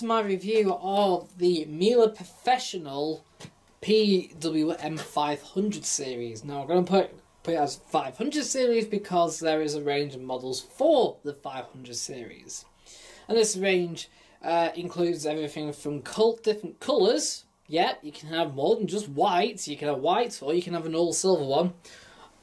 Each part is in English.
to my review of the Miele Proffessional PWM 500 series. Now I'm going to put it as 500 series because there is a range of models for the 500 series. And this range includes everything from different colours. Yeah, you can have more than just white. You can have white or you can have an all silver one.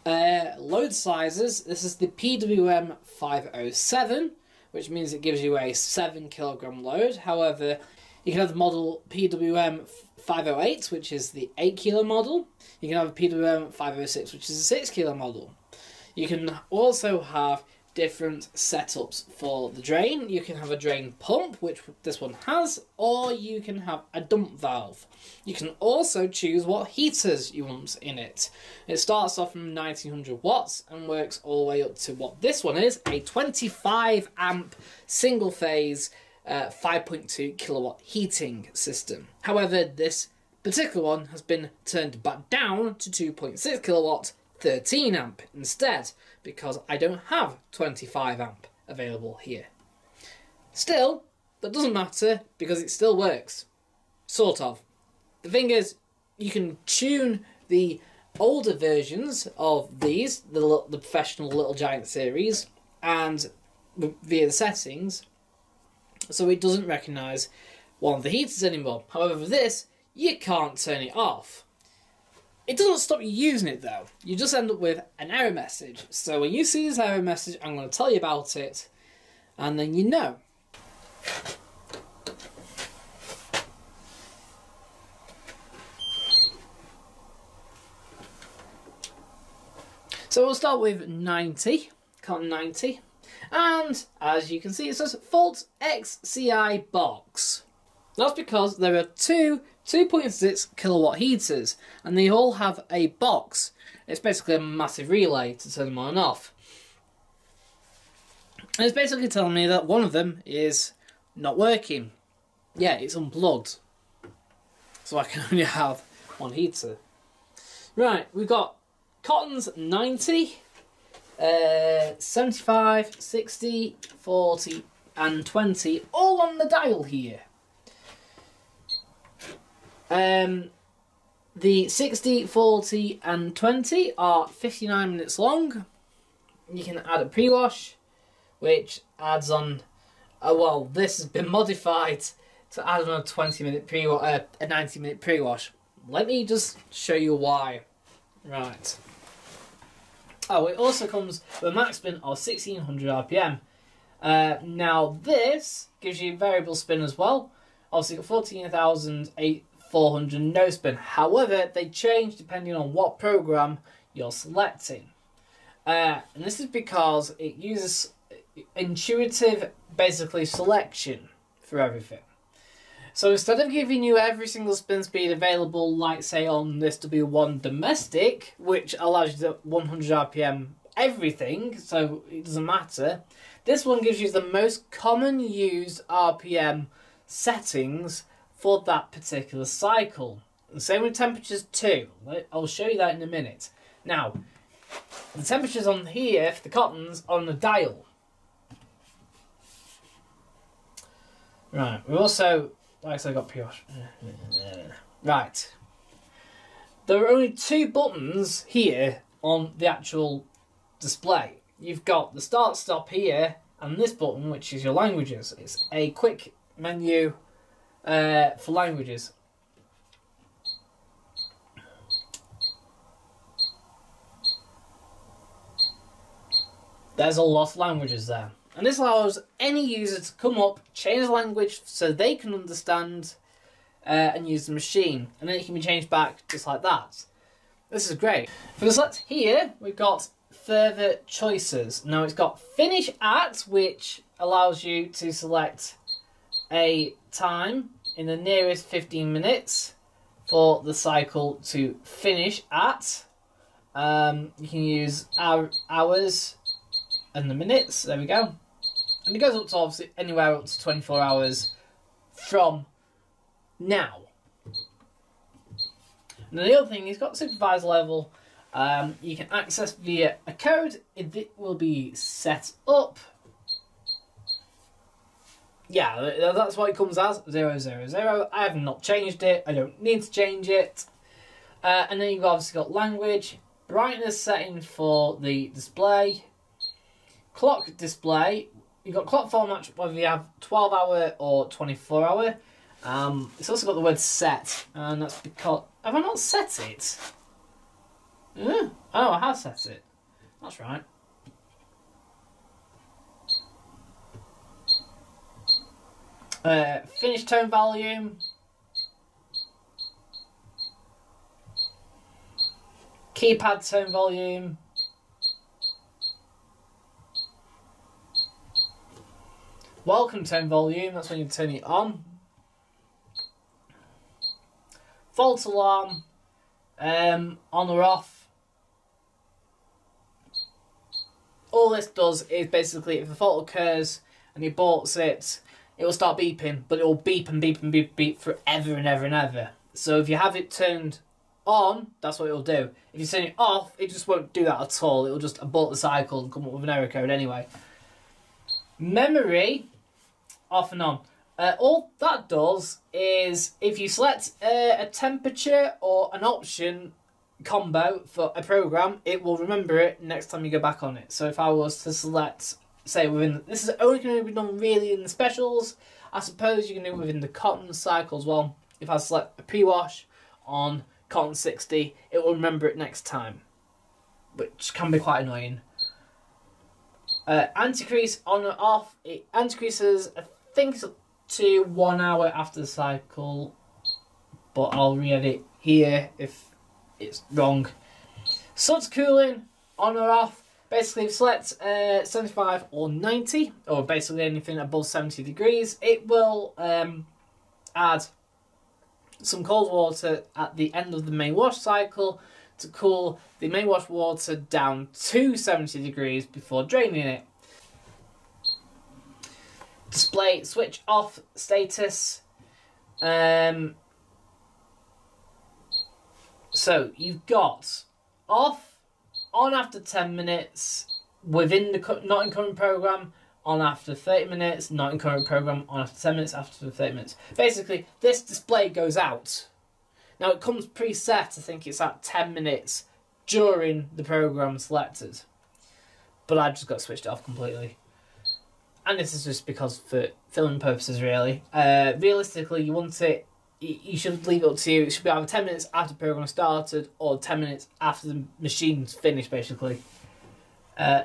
Load sizes. This is the PWM 507, which means it gives you a 7 kilogram load. However, you can have the model PWM 508, which is the 8 kilo model. You can have a PWM 506, which is a 6 kilo model. You can also have different setups for the drain. You can have a drain pump, which this one has, or you can have a dump valve. You can also choose what heaters you want in it. It starts off from 1900 watts and works all the way up to what this one is, a 25 amp single phase 5.2 kilowatt heating system. However, this particular one has been turned back down to 2.6 kilowatt 13 amp instead, because I don't have 25 amp available here. Still, that doesn't matter because it still works. Sort of. The thing is, you can tune the older versions of these, the Professional Little Giant series, and via the settings, so it doesn't recognise one of the heaters anymore. However, for this, you can't turn it off. It doesn't stop you using it though. You just end up with an error message. So when you see this error message, I'm going to tell you about it, and then you know. So we'll start with 90, cotton 90, and as you can see it says fault XCI box. That's because there are two 2.6 kilowatt heaters and they all have a box. It's basically a massive relay to turn them on and off. And it's basically telling me that one of them is not working. Yeah, it's unplugged. So I can only have one heater. Right, we've got Cotton's 90, 75, 60, 40 and 20 all on the dial here. The 60, 40 and 20 are 59 minutes long. You can add a pre-wash, which adds on, well, this has been modified to add on a 20-minute pre-wash, a 90-minute pre-wash. Let me just show you why. Right. Oh, it also comes with a max spin of 1600 RPM. Now this gives you variable spin as well. Obviously got 14,400 no spin. However, they change depending on what program you're selecting. And this is because it uses intuitive, basically, selection for everything. So instead of giving you every single spin speed available, like say on this W1 domestic, which allows you to 100 RPM everything, so it doesn't matter, this one gives you the most common used RPM settings for that particular cycle. The same with temperatures too. I'll show you that in a minute. Now, the temperatures on here for the cottons are on the dial. Right, we also, like I said, got PR. Right. There are only two buttons here on the actual display. You've got the start stop here and this button, which is your languages. It's a quick menu for languages. There's a lot of languages there. And this allows any user to come up, change the language so they can understand and use the machine. And then it can be changed back just like that. This is great. For the select here, we've got further choices. Now it's got finish at, which allows you to select a time in the nearest 15 minutes for the cycle to finish at. You can use hours and the minutes, there we go. And it goes up to obviously anywhere up to 24 hours from now. And the other thing, it's got supervisor level. You can access via a code. It will be set up. Yeah, that's what it comes as, 000. I have not changed it, I don't need to change it. And then you've obviously got language, brightness setting for the display, clock display. You've got clock format, whether you have 12-hour or 24-hour. It's also got the word set, and that's because... Have I not set it? Oh, I have set it. That's right. Finish tone volume. Keypad tone volume. Welcome tone volume, that's when you turn it on. Fault alarm, on or off. All this does is basically, if a fault occurs and you aborts it, it will start beeping, but it will beep and beep and beep and beep forever and ever and ever. So if you have it turned on, that's what it will do. If you turn it off, it just won't do that at all. It will just abort the cycle and come up with an error code anyway. Memory, off and on. All that does is, if you select a temperature or an option combo for a program, it will remember it next time you go back on it. So if I was to select, say within, this is only going to be done really in the specials. I suppose you can do it within the cotton cycle as well. If I select a pre-wash on cotton 60, it will remember it next time, which can be quite annoying. Anti-crease on and off. It anti-creases, I think it's up to 1 hour after the cycle, but I'll re-edit here if it's wrong. Suds cooling, on or off. Basically, if you select 75 or 90, or basically anything above 70 degrees, it will add some cold water at the end of the main wash cycle to cool the main wash water down to 70 degrees before draining it. Display switch off status. So you've got off, on after 10 minutes, within the not in current program, on after 30 minutes, not in current program, on after 10 minutes, after 30 minutes. Basically, this display goes out. Now it comes preset, I think it's at 10 minutes during the program selected. But I just got switched off completely. And this is just because for filming purposes, really. Realistically, you want it, you should leave it up to you. It should be either 10 minutes after the program started or 10 minutes after the machine's finished, basically.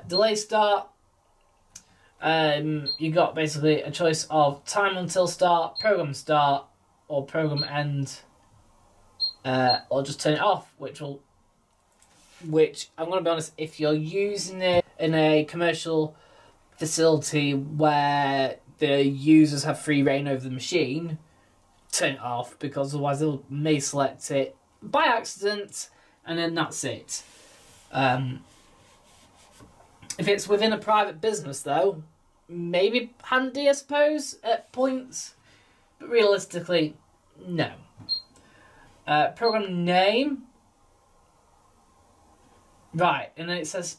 Delay start. You got basically a choice of time until start, program start, or program end, or just turn it off, which I'm going to be honest, if you're using it in a commercial facility where the users have free reign over the machine, turn it off, because otherwise they may select it by accident and then that's it. If it's within a private business though, maybe handy I suppose at points, but realistically no. Program name, right, and then it says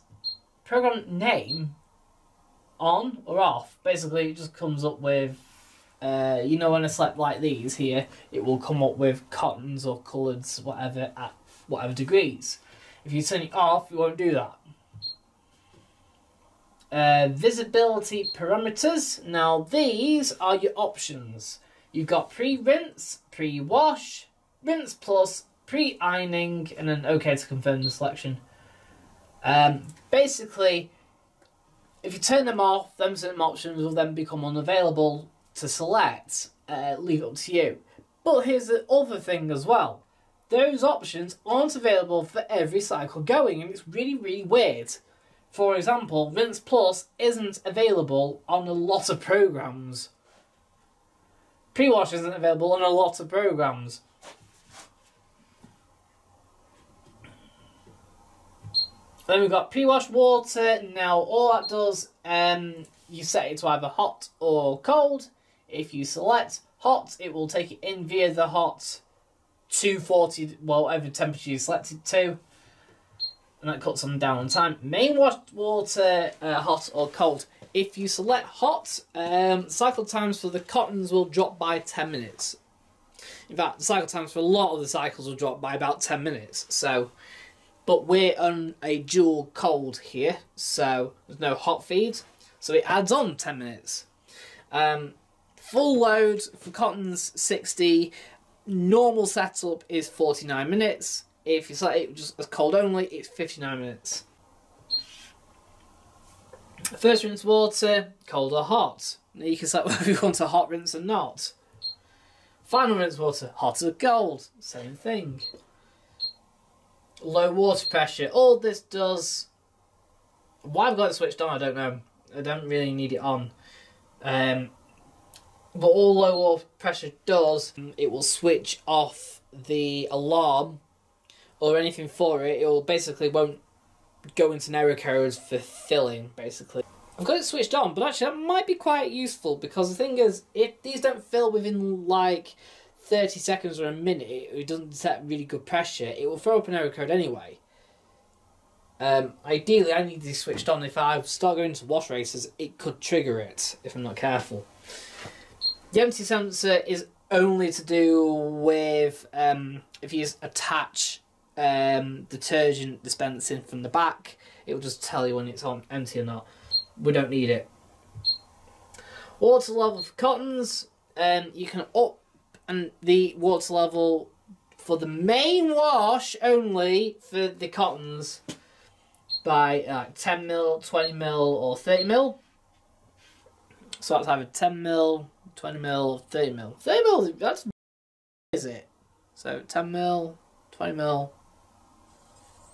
program name on or off. Basically it just comes up with you know, when I select like these here, it will come up with cottons or colours, whatever, at whatever degrees. If you turn it off, it won't do that. Visibility parameters. Now these are your options. You've got pre-rinse, pre-wash, rinse plus, pre-ironing, and then OK to confirm the selection. Basically, if you turn them off, them certain options will then become unavailable to select. Leave it up to you. But here's the other thing as well. Those options aren't available for every cycle going, and it's really, really weird. For example, Rinse Plus isn't available on a lot of programs. Pre-wash isn't available on a lot of programs. Then we've got pre-wash water. Now all that does, you set it to either hot or cold. If you select hot, it will take it in via the hot to 40, well, whatever temperature you selected to. And that cuts them down on time. Main wash water, hot or cold. if you select hot, cycle times for the cottons will drop by 10 minutes. In fact, the cycle times for a lot of the cycles will drop by about 10 minutes. So, but we're on a dual cold here, so there's no hot feed, so it adds on 10 minutes. Full load for cottons 60, normal setup is 49 minutes. If you select it just as cold only, it's 59 minutes. First rinse water, cold or hot. Now you can select whether you want a hot rinse or not. Final rinse water, hot or cold, same thing. Low water pressure, all this does... Why I've got it switched on, I don't know. I don't really need it on. But all low water pressure does, it will switch off the alarm or anything for it. It will basically won't go into an error code for filling, basically. I've got it switched on, but actually that might be quite useful, because the thing is, if these don't fill within like 30 seconds or a minute, it doesn't set really good pressure, it will throw up an error code anyway. Ideally, I need these switched on. If I start going to wash races, it could trigger it if I'm not careful. The empty sensor is only to do with if you attach detergent dispensing from the back, it will just tell you when it's on empty or not. We don't need it. Water level for cottons, you can up and the water level for the main wash only for the cottons by like 10 mil, 20 mil or 30 mil. So that's either 10 mil, 20 mil or 30 mil. 30 mil, that's is it? So 10 mil, 20 mil,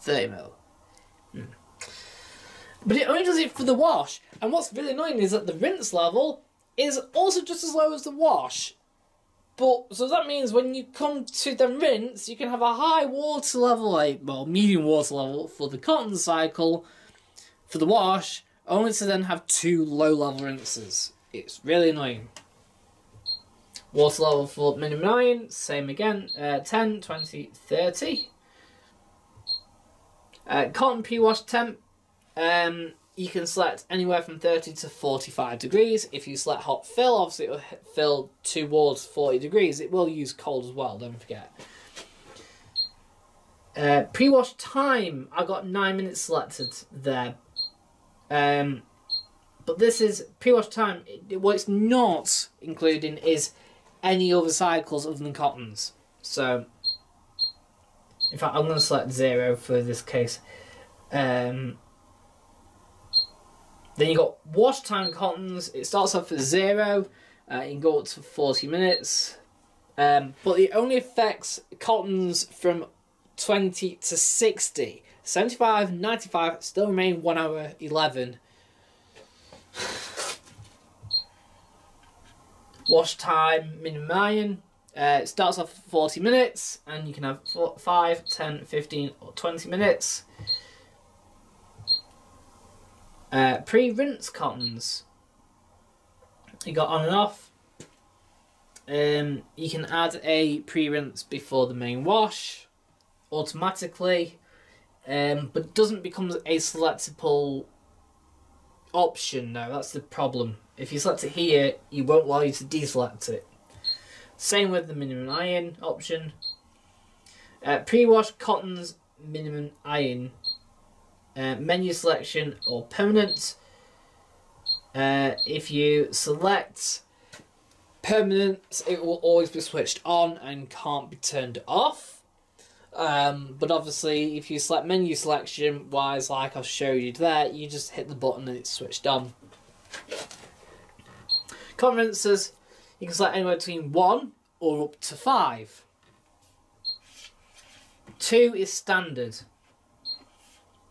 30 mil. But it only does it for the wash. And what's really annoying is that the rinse level is also just as low as the wash. But so that means when you come to the rinse, you can have a high water level, well, medium water level for the cotton cycle, for the wash, only to then have 2 low level rinses. It's really annoying. Water level for minimum iron, same again, 10, 20, 30. Cotton pre-wash temp, you can select anywhere from 30 to 45 degrees. If you select hot fill, obviously it will fill towards 40 degrees. It will use cold as well, don't forget. Pre-wash time, I got 9 minutes selected there. But this is pre-wash time. What it's not including is any other cycles other than cottons. So, in fact, I'm going to select 0 for this case. Then you got wash time cottons. It starts off at 0. You can go up to 40 minutes. But it only affects cottons from 20 to 60. 75, 95 still remain 1 hour 11. Wash time minimum iron. It starts off at 40 minutes and you can have 5, 10, 15 or 20 minutes. Pre-rinse cottons, you got on and off. You can add a pre-rinse before the main wash automatically, but it doesn't become a selectable option now. That's the problem. If you select it here, it won't allow you to deselect it. Same with the minimum iron option. Pre-wash cottons minimum iron. Menu selection or permanent. If you select permanent, it will always be switched on and can't be turned off. But obviously, if you select menu selection wise, like I've showed you there, you just hit the button and it's switched on. Conferences, you can select anywhere between 1 or up to 5. 2 is standard.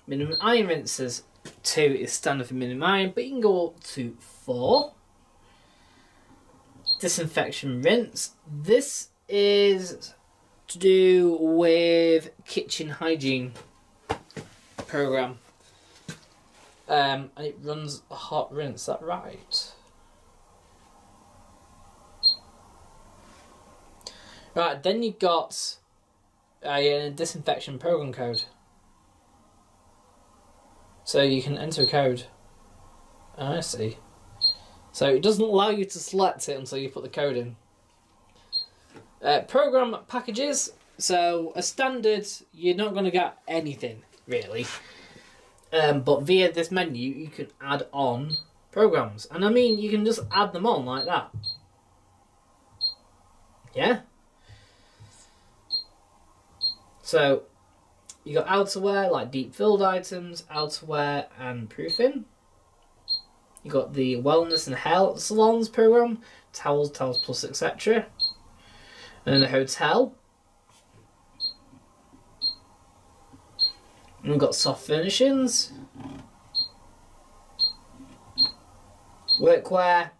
Minimum iron rinses, 2 is standard for minimum iron, but you can go up to 4. Disinfection rinse. This is to do with kitchen hygiene program. And it runs a hot rinse, is that right? Right, then you've got a disinfection program code. So you can enter a code. I see. So it doesn't allow you to select it until you put the code in. Program packages. So a standard, you're not going to get anything really. But via this menu, you can add on programs. And I mean, you can just add them on like that. Yeah? So, you got outerwear, like deep filled items, outerwear and proofing. You got the wellness and hair salons program, towels, towels plus, etc. And then the hotel. And we've got soft furnishings, workwear,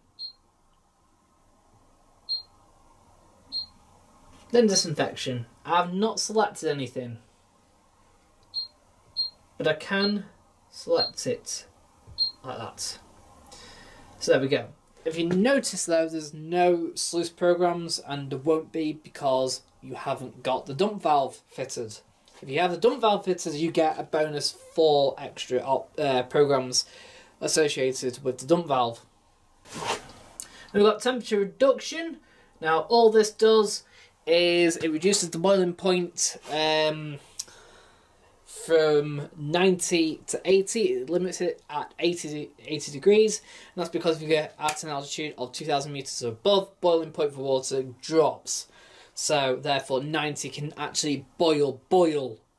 then disinfection. I've not selected anything, but I can select it like that. So there we go. If you notice though, there's no sluice programs, and there won't be because you haven't got the dump valve fitted. If you have the dump valve fitted, you get a bonus 4 extra programs associated with the dump valve. We've got temperature reduction. Now all this does is it reduces the boiling point from 90 to 80. It limits it at 80 degrees, and that's because if you get at an altitude of 2,000 meters or above, boiling point for water drops. So therefore 90 can actually boil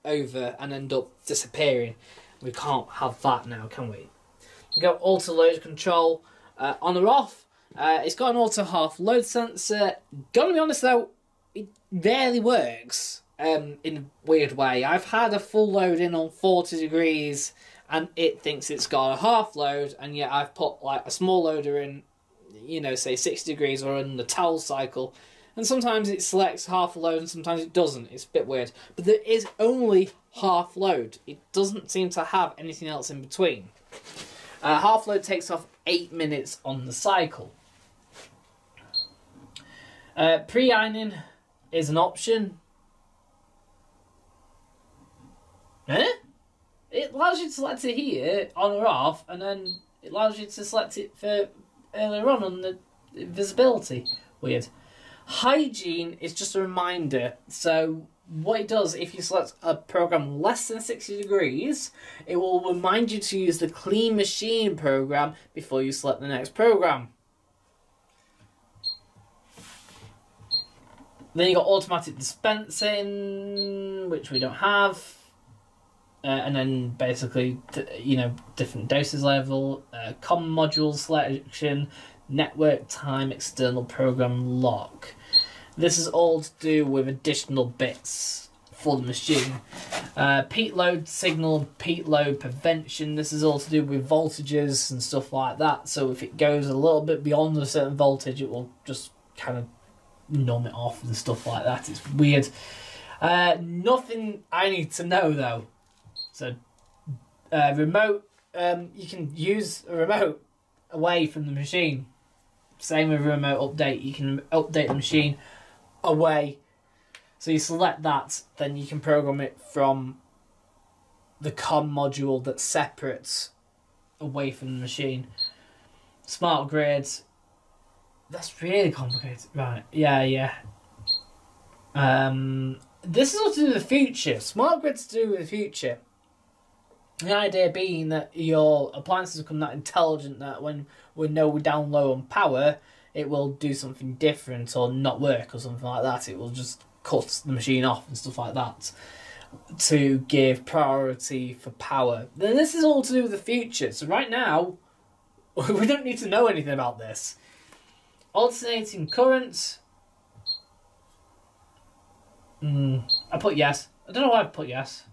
over and end up disappearing. We can't have that now, can we? You got auto load control on or off. It's got an auto half load sensor. Gotta be honest though, it rarely works in a weird way. I've had a full load in on 40 degrees and it thinks it's got a half load, and yet I've put like a small loader in, you know, say 60 degrees or in the towel cycle, and sometimes it selects half a load and sometimes it doesn't. It's a bit weird. But there is only half load. It doesn't seem to have anything else in between. Half load takes off 8 minutes on the cycle. Pre-ironing is an option. It allows you to select it here, on or off, and then it allows you to select it for earlier on the visibility. Weird. Hygiene is just a reminder. So what it does, if you select a program less than 60 degrees, it will remind you to use the clean machine program before you select the next program. Then you got automatic dispensing, which we don't have. And then basically, you know, different doses level, common module selection, network time, external program lock. This is all to do with additional bits for the machine. Peak load signal, peak load prevention. This is all to do with voltages and stuff like that. So if it goes a little bit beyond a certain voltage, it will just kind of numb it off and stuff like that. It's weird. Nothing I need to know though. So remote, you can use a remote away from the machine. Same with remote update. You can update the machine away. So you select that, then you can program it from the COM module that's separate away from the machine. Smart grids. That's really complicated. Right, yeah. This is all to do with the future. Smart grids to do with the future. The idea being that your appliances become that intelligent that when we know we're down low on power, it will do something different or not work or something like that. It will just cut the machine off and stuff like that to give priority for power. Then this is all to do with the future. So right now, we don't need to know anything about this. Alternating currents. I put yes. I don't know why I put yes.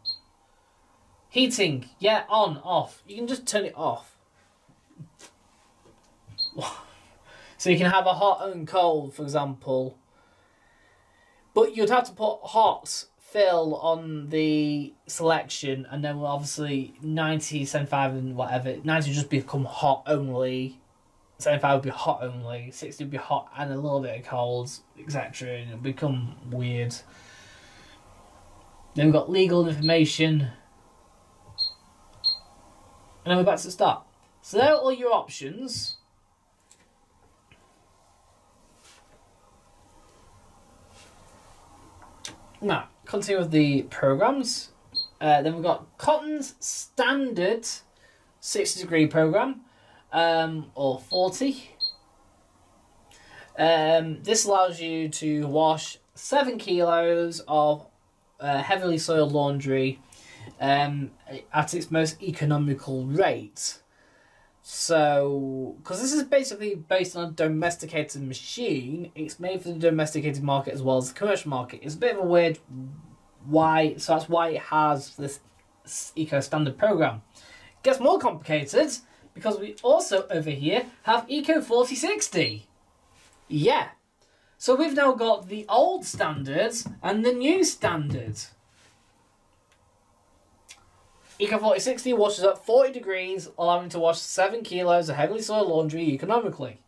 Heating, yeah, on, off. You can just turn it off. So you can have a hot and cold, for example. But you'd have to put hot fill on the selection, and then obviously 90, 75 and whatever. 90 would just become hot only. 75 would be hot only. 60 would be hot and a little bit of cold, etc. And it would become weird. Then we've got legal information. And then we're back to the start. So there are all your options. Now, continue with the programs. Then we've got Cotton's standard 60-degree program, or 40. This allows you to wash 7 kilos of heavily soiled laundry at its most economical rate. So, because this is basically based on a domesticated machine, it's made for the domesticated market as well as the commercial market. It's a bit of a weird so that's why it has this Eco Standard program. It gets more complicated because we also over here have Eco 4060. Yeah. So we've now got the old standards and the new standard. Eco 4060 washes at 40 degrees, allowing to wash 7 kilos of heavily soiled laundry economically.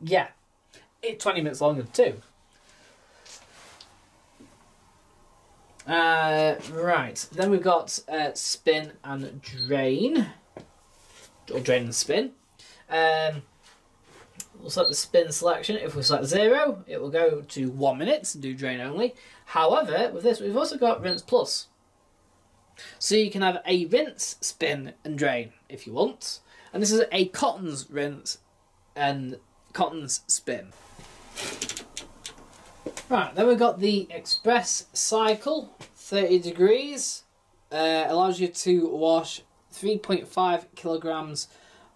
Yeah. It's 20 minutes longer too. Right. Then we've got spin and drain. Or drain and spin. We'll select the spin selection. If we select 0, it will go to 1 minute to do drain only. However, with this, we've also got rinse plus. So you can have a rinse, spin and drain if you want. And this is a Cotton's rinse and Cotton's spin. Right, then we've got the express cycle, 30 degrees. Allows you to wash 3.5 kilograms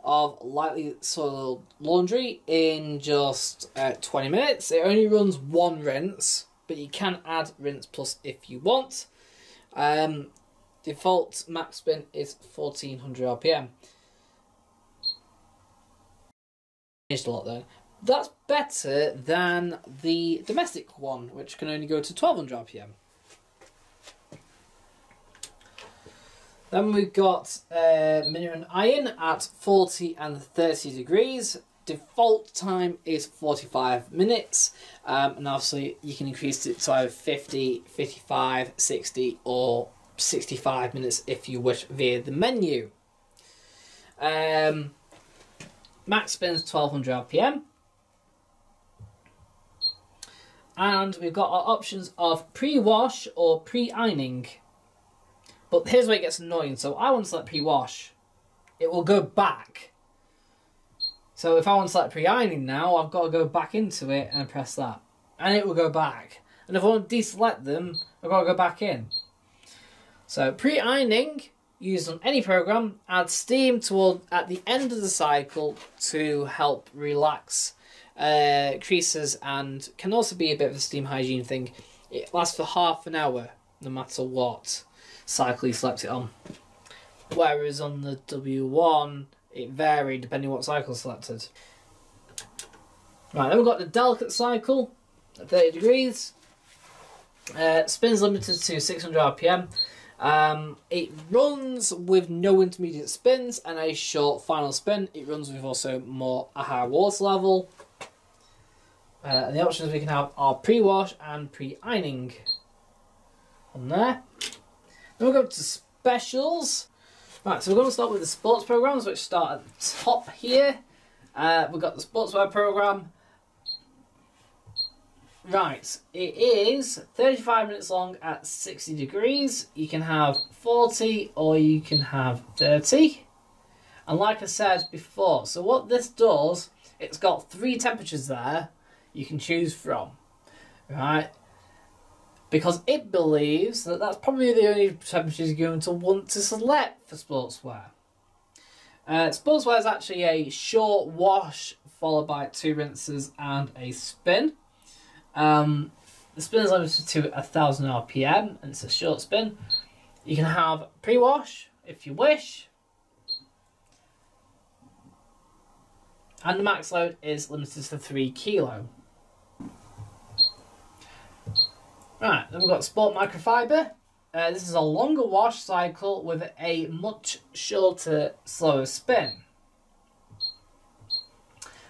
of lightly soiled laundry in just 20 minutes. It only runs 1 rinse, but you can add rinse plus if you want. Default max spin is 1400 RPM. Changed a lot there. That's better than the domestic one, which can only go to 1200 RPM. Then we've got minimum iron at 40 and 30 degrees. Default time is 45 minutes. And obviously you can increase it to either 50, 55, 60 or 65 minutes if you wish via the menu. Max spin is 1200 RPM. And we've got our options of pre-wash or pre-ironing. But here's where it gets annoying. So I want to select pre-wash. It will go back. So if I want to select pre-ironing now, I've got to go back into it and press that. And it will go back. And if I want to deselect them, I've got to go back in. So pre-ironing, used on any program, adds steam at the end of the cycle to help relax creases, and can also be a bit of a steam hygiene thing. It lasts for half an hour, no matter what cycle you select it on. Whereas on the W1, it varied depending on what cycle selected. Right, then we've got the delicate cycle at 30 degrees. Spin's limited to 600 RPM. It runs with no intermediate spins and a short final spin. It runs with also a higher water level. And the options we can have are pre-wash and pre-ironing on there. Then we'll go to specials. Right, so we're going to start with the sports programs, which start at the top here. We've got the sportswear program. Right, it is 35 minutes long at 60 degrees. You can have 40 or you can have 30. And like I said before, so what this does, it's got 3 temperatures there you can choose from, right? Because it believes that that's probably the only temperatures you're going to want to select for sportswear. Sportswear is actually a short wash followed by 2 rinses and a spin. The spin is limited to 1000 RPM and it's a short spin. You can have pre-wash if you wish. And the max load is limited to 3 kilo. Right, then we've got Sport Microfiber. This is a longer wash cycle with a much shorter, slower spin.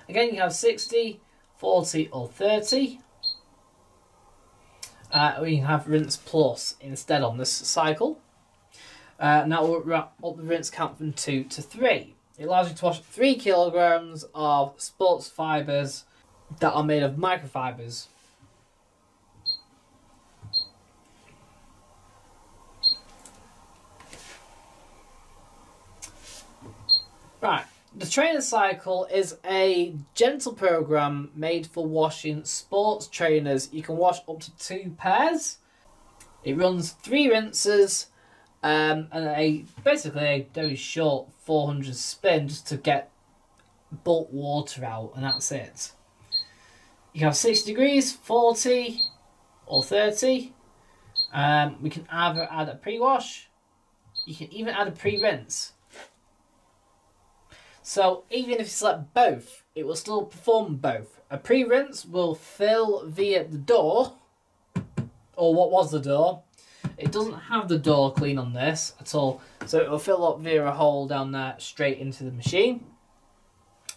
Again, you can have 60, 40 or 30. We can have rinse plus instead on this cycle. Now we'll wrap up the rinse count from 2 to 3. It allows you to wash 3 kilograms of sports fibres that are made of microfibres. Right, the trainer cycle is a gentle program made for washing sports trainers. You can wash up to 2 pairs. It runs 3 rinses and basically a very short 400 spin just to get bulk water out, and that's it. You can have 60 degrees, 40 or 30. We can either add a pre-wash. You can even add a pre-rinse. So even if you select both, it will still perform both. A pre-rinse will fill via the door, or what was the door. It doesn't have the door clean on this at all, so it will fill up via a hole down there straight into the machine.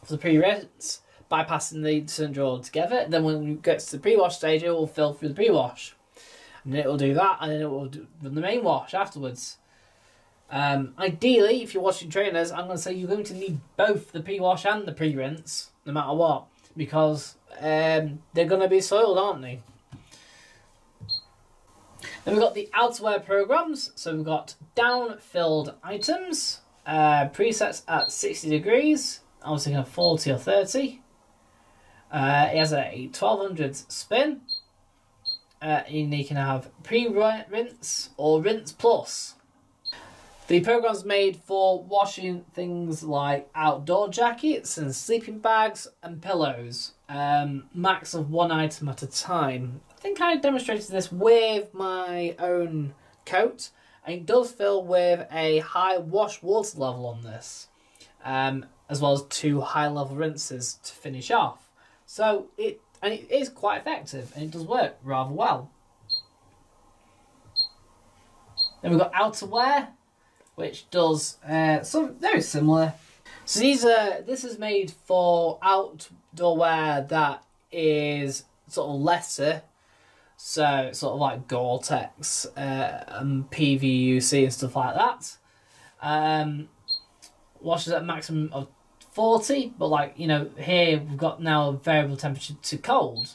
For the pre-rinse, bypassing the detergent altogether. Then when it gets to the pre-wash stage, it will fill through the pre-wash. And then it will do that, and then it will run the main wash afterwards. Ideally, if you're washing trainers, I'm going to say you're going to need both the pre-wash and the pre-rinse, no matter what, because they're going to be soiled, aren't they? Then we've got the outerwear programs. So we've got down-filled items, presets at 60 degrees. I was thinking of 40 or 30. It has a 1200 spin. And you can have pre-rinse or rinse plus. The program's made for washing things like outdoor jackets and sleeping bags and pillows. Max of 1 item at a time. I think I demonstrated this with my own coat. And it does fill with a high wash water level on this. As well as 2 high level rinses to finish off. So it is quite effective and it does work rather well. Then we've got outerwear, which does something very similar. So this is made for outdoor wear that is sort of lesser, so sort of like Gore-Tex and PVUC and stuff like that. Washes at a maximum of 40, but like, you know, here we've got now a variable temperature to cold,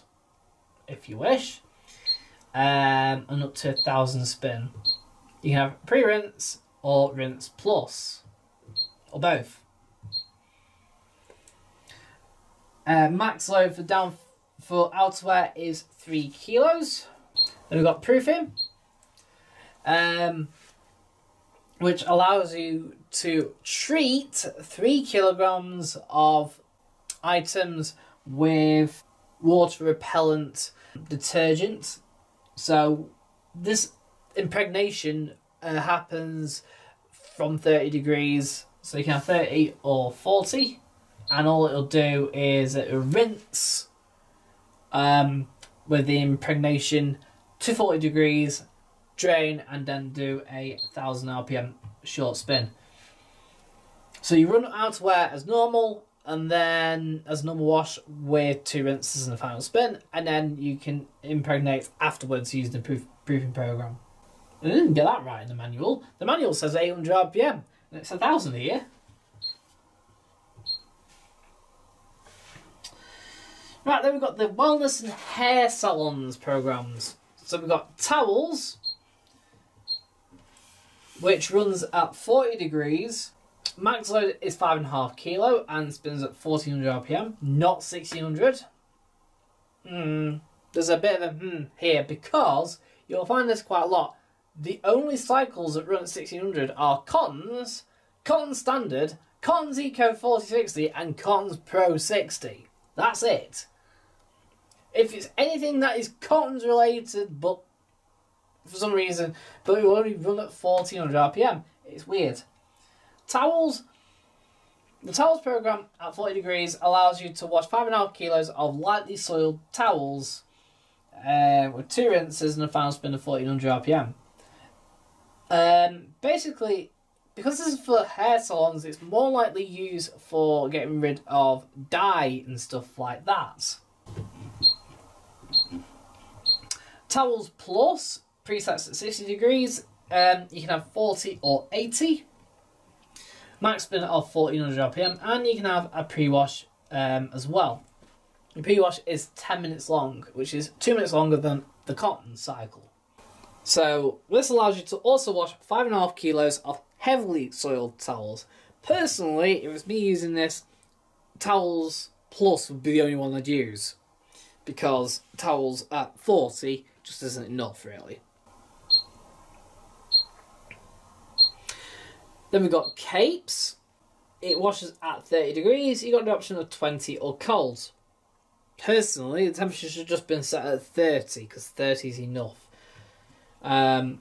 if you wish, and up to 1000 spin. You can have pre-rinse or rinse plus, or both. Max load for outerwear is 3 kilos. Then we've got proofing, which allows you to treat 3 kilograms of items with water repellent detergent. So this impregnation happens from 30 degrees, so you can have 30 or 40, and all it'll do is it'll rinse with the impregnation to 40 degrees, drain, and then do a 1000 RPM short spin. So you run outerwear as normal, and then as normal wash with 2 rinses and a final spin, and then you can impregnate afterwards using the proofing program. I didn't get that right in the manual. The manual says 800 RPM, and it's 1000 here. Right, then we've got the wellness and hair salons programs. So we've got towels, which runs at 40 degrees. Max load is 5.5 kilo and spins at 1400 RPM, not 1600. There's a bit of a here, because you'll find this quite a lot. The only cycles that run at 1600 are Cotton's, Cotton Standard, Cotton's Eco 4060 and Cotton's Pro 60. That's it. If it's anything that is Cotton's related, but for some reason, but it will only run at 1400 RPM, it's weird. Towels. The towels program at 40 degrees allows you to wash 5.5 kilos of lightly soiled towels with 2 rinses and a final spin of 1400 RPM. Basically, because this is for hair salons, it's more likely used for getting rid of dye and stuff like that. Towels Plus, presets at 60 degrees. You can have 40 or 80. max spin of 1400 RPM, and you can have a pre-wash as well. The pre-wash is 10 minutes long, which is 2 minutes longer than the cotton cycle. So this allows you to also wash 5.5 kilos of heavily soiled towels. Personally, if it was me using this, towels plus would be the only one I'd use, because towels at 40 just isn't enough, really. Then we've got capes. It washes at 30 degrees. You've got the option of 20 or cold. Personally, the temperature should have just been set at 30, because 30 is enough. And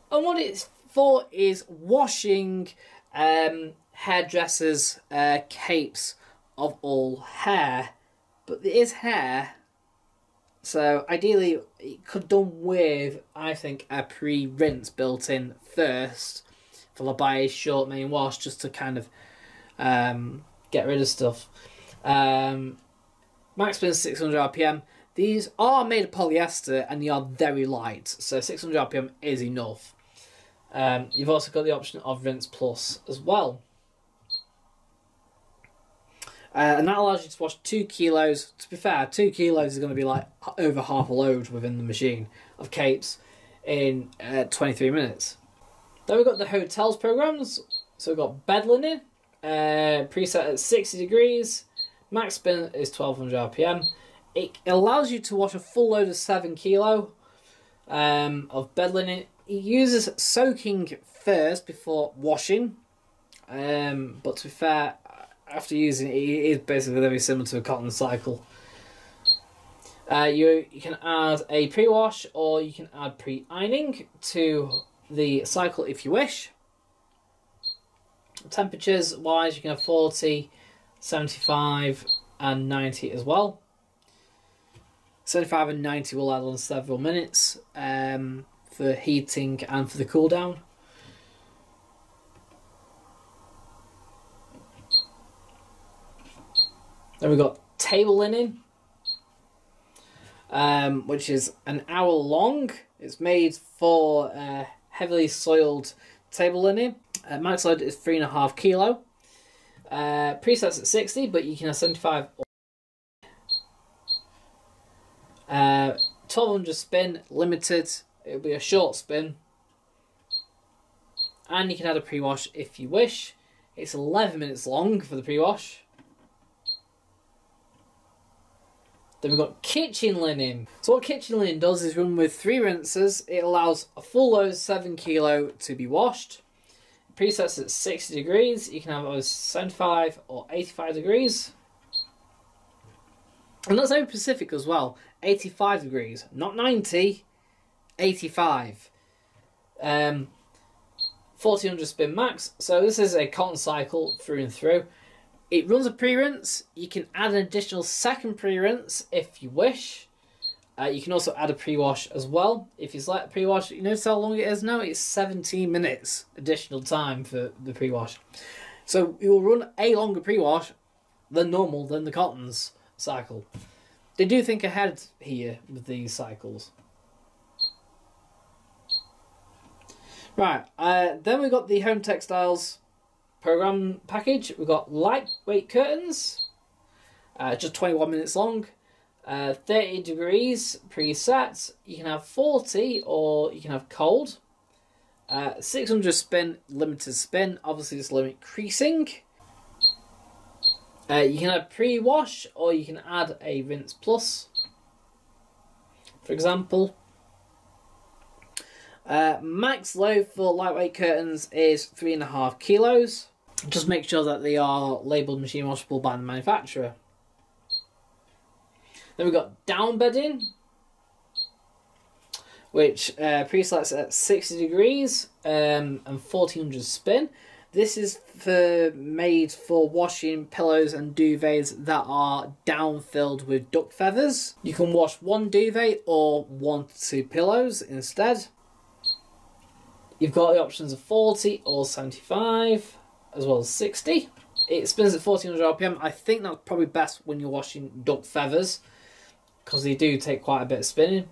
what it's for is washing hairdressers' capes of all hair. But it is hair, so ideally it could be done with, I think, a pre-rinse built in first, followed by a short main wash, just to kind of get rid of stuff. Max spin 600 RPM. These are made of polyester and they are very light, so 600 RPM is enough. You've also got the option of rinse plus as well. And that allows you to wash 2 kilos. To be fair, 2 kilos is going to be like over half a load within the machine of capes in 23 minutes. Then we've got the hotels programs. So we've got bed linen, preset at 60 degrees. Max spin is 1200 RPM. It allows you to wash a full load of 7 kilo of bed linen. It uses soaking first before washing. But to be fair, after using it, it is basically very similar to a cotton cycle. You can add a pre-wash or you can add pre-ironing to the cycle if you wish. Temperatures wise, you can have 40, 75 and 90 as well. 75 and 90 will add on several minutes for heating and for the cool down. Then we've got table linen, which is an hour long. It's made for heavily soiled table linen. Max load is 3.5 kilo. Presets at 60, but you can have 75. 1200 spin, limited. It'll be a short spin. And you can add a pre-wash if you wish. It's 11 minutes long for the pre-wash. Then we've got kitchen linen. So what kitchen linen does is run with 3 rinses. It allows a full load 7 kilo to be washed. Presets at 60 degrees. You can have either 75 or 85 degrees. And that's very specific as well. 85 degrees, not 90, 85. 1400 spin max. So this is a cotton cycle through and through. It runs a pre-rinse. You can add an additional second pre-rinse if you wish. You can also add a pre-wash as well. If you select pre-wash, you notice how long it is now? It's 17 minutes additional time for the pre-wash. So it will run a longer pre-wash than normal, than the cottons cycle. They do think ahead here with these cycles. Right, then we've got the Home Textiles program package. We've got lightweight curtains, just 21 minutes long, 30 degrees preset. You can have 40 or you can have cold. 600 spin, limited spin, obviously just limit creasing. You can add pre-wash or you can add a rinse plus, for example. Max load for lightweight curtains is 3.5 kilos. Just make sure that they are labelled machine washable by the manufacturer. Then we've got down bedding, which pre-selects at 60 degrees and 1400 spin. This is made for washing pillows and duvets that are down filled with duck feathers. You can wash 1 duvet or 1 to 2 pillows instead. You've got the options of 40 or 75, as well as 60. It spins at 1400 RPM. I think that's probably best when you're washing duck feathers, because they do take quite a bit of spinning.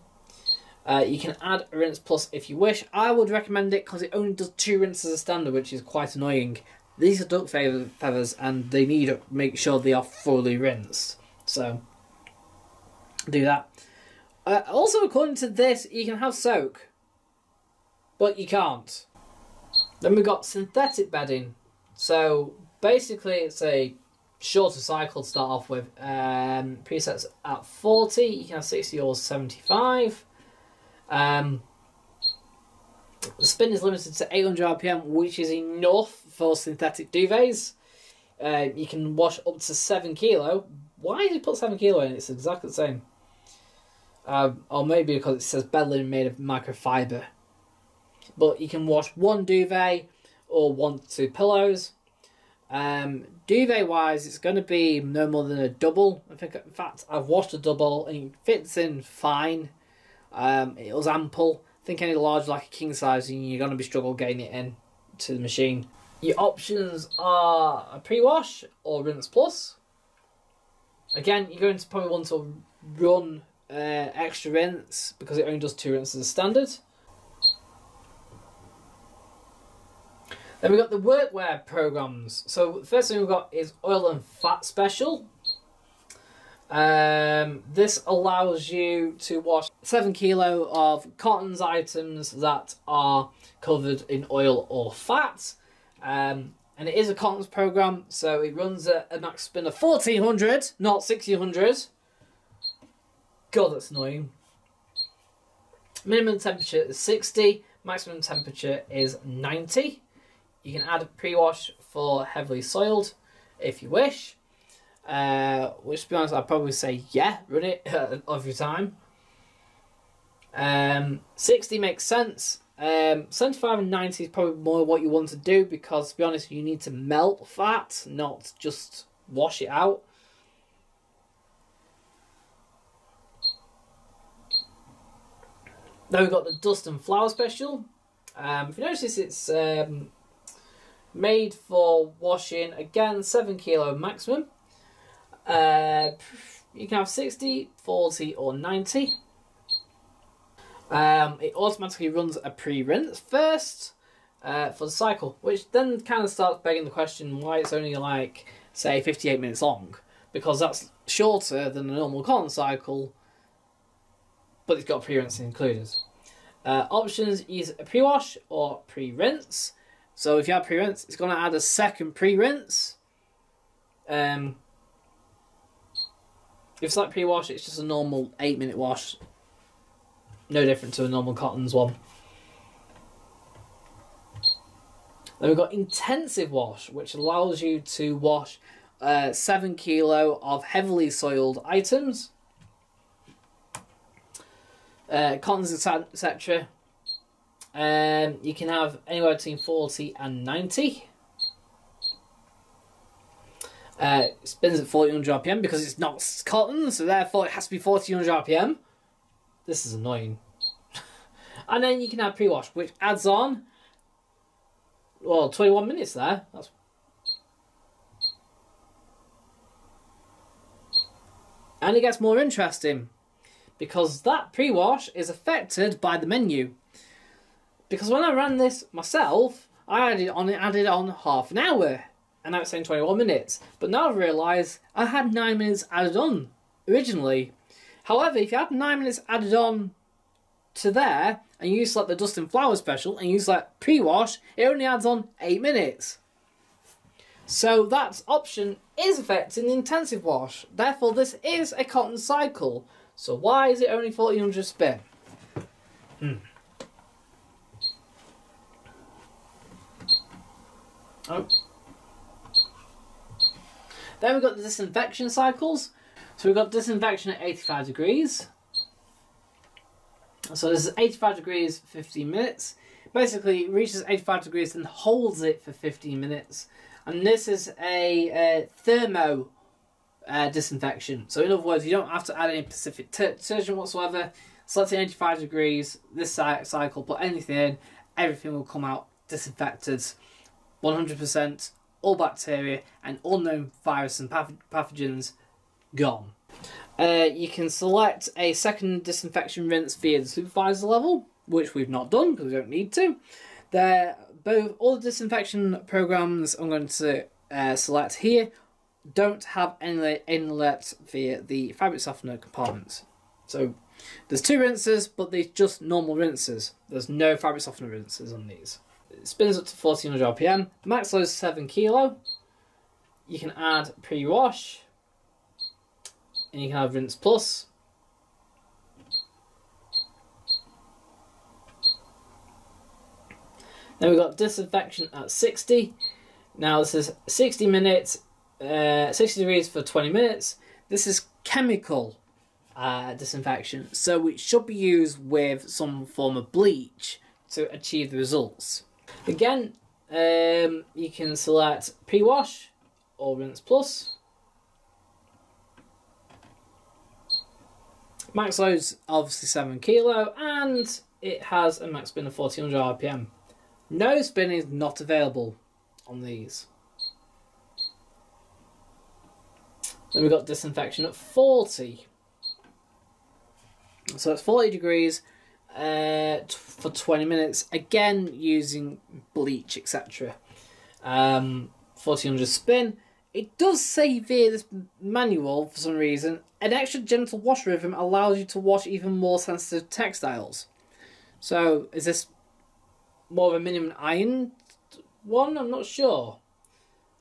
You can add a rinse plus if you wish. I would recommend it because it only does 2 rinses as standard, which is quite annoying. These are duck feathers, and they need to make sure they are fully rinsed. So, do that. Also, according to this, you can have soak, but you can't. Then we've got synthetic bedding. So, basically, it's a shorter cycle to start off with. Presets at 40, you can have 60 or 75. The spin is limited to 800 RPM, which is enough for synthetic duvets. You can wash up to 7 kilo. Why did he put 7 kilo in? It's exactly the same. Or maybe because it says bed linen made of microfiber. But you can wash 1 duvet or 1 to 2 pillows. Duvet wise, it's going to be no more than a double. I think, in fact, I've washed a double and it fits in fine. It was ample. I think any large, like a king size, you're going to be struggling getting it in to the machine. Your options are a pre-wash or rinse plus. Again, you're going to probably want to run extra rinse because it only does 2 rinses as standard. Then we've got the workwear programs. So the first thing we've got is oil and fat special. This allows you to wash 7 kilo of cottons items that are covered in oil or fat. And it is a cottons program, so it runs at a max spin of 1400, not 1600. God, that's annoying. Minimum temperature is 60, maximum temperature is 90. You can add a pre-wash for heavily soiled if you wish. Which, to be honest, I'd probably say, yeah, run it every time. 60 makes sense. 75 and 90 is probably more what you want to do because, to be honest, you need to melt fat, not just wash it out. Then we've got the dust and flour special. If you notice, it's made for washing, again, 7 kilo maximum. You can have 60, 40 or 90. It automatically runs a pre-rinse first for the cycle, which then kind of starts begging the question why it's only like, say, 58 minutes long, because that's shorter than a normal cotton cycle, but it's got pre-rinse included. Options is a pre-wash or pre-rinse. So if you have pre-rinse, it's going to add a second pre-rinse. If it's like pre-wash, it's just a normal 8-minute wash. No different to a normal cottons one. Then we've got intensive wash, which allows you to wash 7 kilo of heavily soiled items. Cottons, etc. You can have anywhere between 40 and 90. Spins at 1400 RPM because it's not cotton, so therefore it has to be 1400 RPM. This is annoying. And then you can have pre-wash, which adds on, well, 21 minutes there. And it gets more interesting because that pre-wash is affected by the menu. Because when I ran this myself, I added on half an hour, and now it's saying 21 minutes. But now I've realised I had 9 minutes added on originally. However, if you had 9 minutes added on to there, and you use like the dust and flour special, and you use like pre-wash, it only adds on 8 minutes. So that option is affecting the intensive wash. Therefore, this is a cotton cycle. So why is it only 1400 spin? Oh. Then we've got the disinfection cycles. So we've got disinfection at 85 degrees. So this is 85 degrees, 15 minutes. Basically, it reaches 85 degrees and holds it for 15 minutes. And this is a thermo disinfection. So in other words, you don't have to add any specific detergent whatsoever. Select 85 degrees, this cycle, put anything in, everything will come out disinfected. 100%, all bacteria and unknown viruses and pathogens gone. You can select a second disinfection rinse via the supervisor level, which we've not done because we don't need to. all the disinfection programs I'm going to select here don't have any inlet via the fabric softener compartment. So there's 2 rinses, but they're just normal rinses. There's no fabric softener rinses on these. It spins up to 1400 RPM. Max load is 7 kilo. You can add pre-wash, and you can have rinse plus. Then we've got disinfection at 60. Now this is 60 minutes, 60 degrees for 20 minutes. This is chemical disinfection, so it should be used with some form of bleach to achieve the results. Again, you can select pre-wash or rinse plus. Max load's obviously 7 kilo, and it has a max spin of 1400 RPM. No spin is not available on these. Then we've got disinfection at 40. So it's 40 degrees for 20 minutes, again using bleach, etc. 1400 spin. It does say via this manual, for some reason, an extra gentle wash rhythm allows you to wash even more sensitive textiles. So is this more of a minimum iron one? I'm not sure.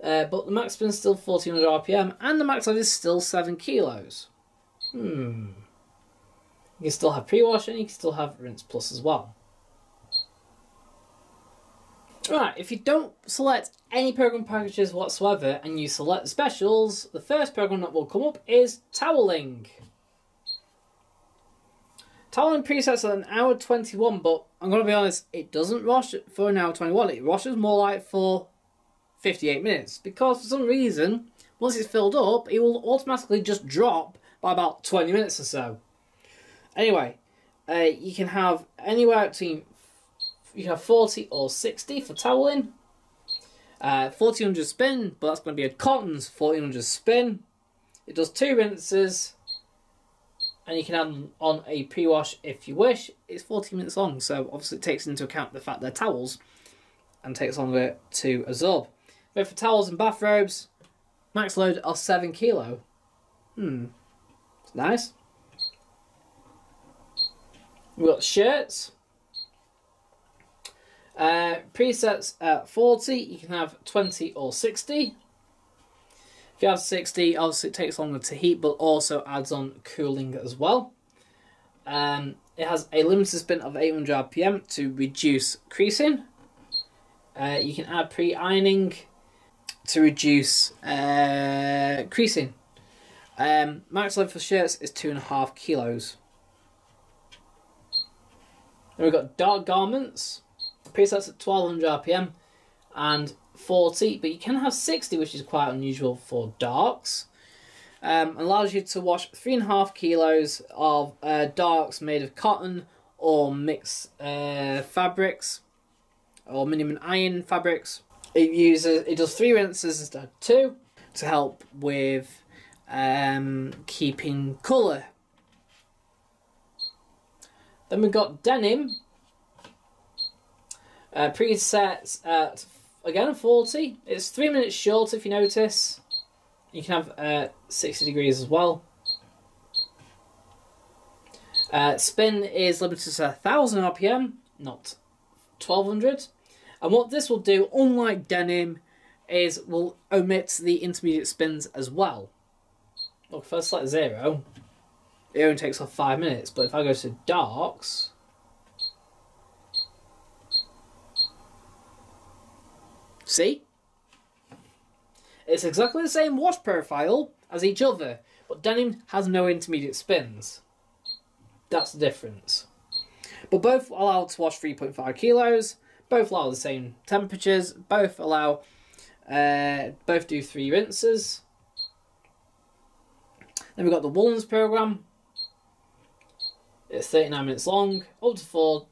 But the max spin is still 1400 RPM, and the max load is still 7 kilos. You can still have pre-wash, and you can still have rinse plus as well. Right, if you don't select any program packages whatsoever, and you select the specials, the first program that will come up is toweling. Toweling presets at 1 hour 21, but I'm going to be honest, it doesn't wash for 1 hour 21. It washes more like for 58 minutes, because for some reason, once it's filled up, it will automatically just drop by about 20 minutes or so. Anyway, you can have anywhere between, you can have 40 or 60 for toweling. 1400 spin, but that's going to be a cotton's 1400 spin. It does 2 rinses, and you can add on a pre-wash if you wish. It's 40 minutes long, so obviously it takes into account the fact they're towels, and takes longer to absorb. But for towels and bathrobes, max load of 7 kilo. It's nice. We've got shirts. Presets at 40, you can have 20 or 60. If you have 60, obviously it takes longer to heat, but also adds on cooling as well. It has a limited spin of 800 RPM to reduce creasing. You can add pre-ironing to reduce creasing. Max load for shirts is 2.5 kilos. Then we've got dark garments. Presets at 1200 RPM and 40, but you can have 60, which is quite unusual for darks. Allows you to wash 3.5 kilos of darks made of cotton or mixed fabrics or minimum iron fabrics. It does 3 rinses instead of 2 to help with keeping colour. Then we've got denim. Presets at, again, 40. It's 3 minutes short if you notice. You can have 60 degrees as well. Spin is limited to 1000 RPM, not 1200. And what this will do, unlike denim, is will omit the intermediate spins as well. Look, if I select 0, it only takes off 5 minutes. But if I go to darks, see? It's exactly the same wash profile as each other, but denim has no intermediate spins. That's the difference. But both allow to wash 3.5 kilos, both allow the same temperatures, both allow, both do 3 rinses. Then we've got the woolens program. It's 39 minutes long, up to 4.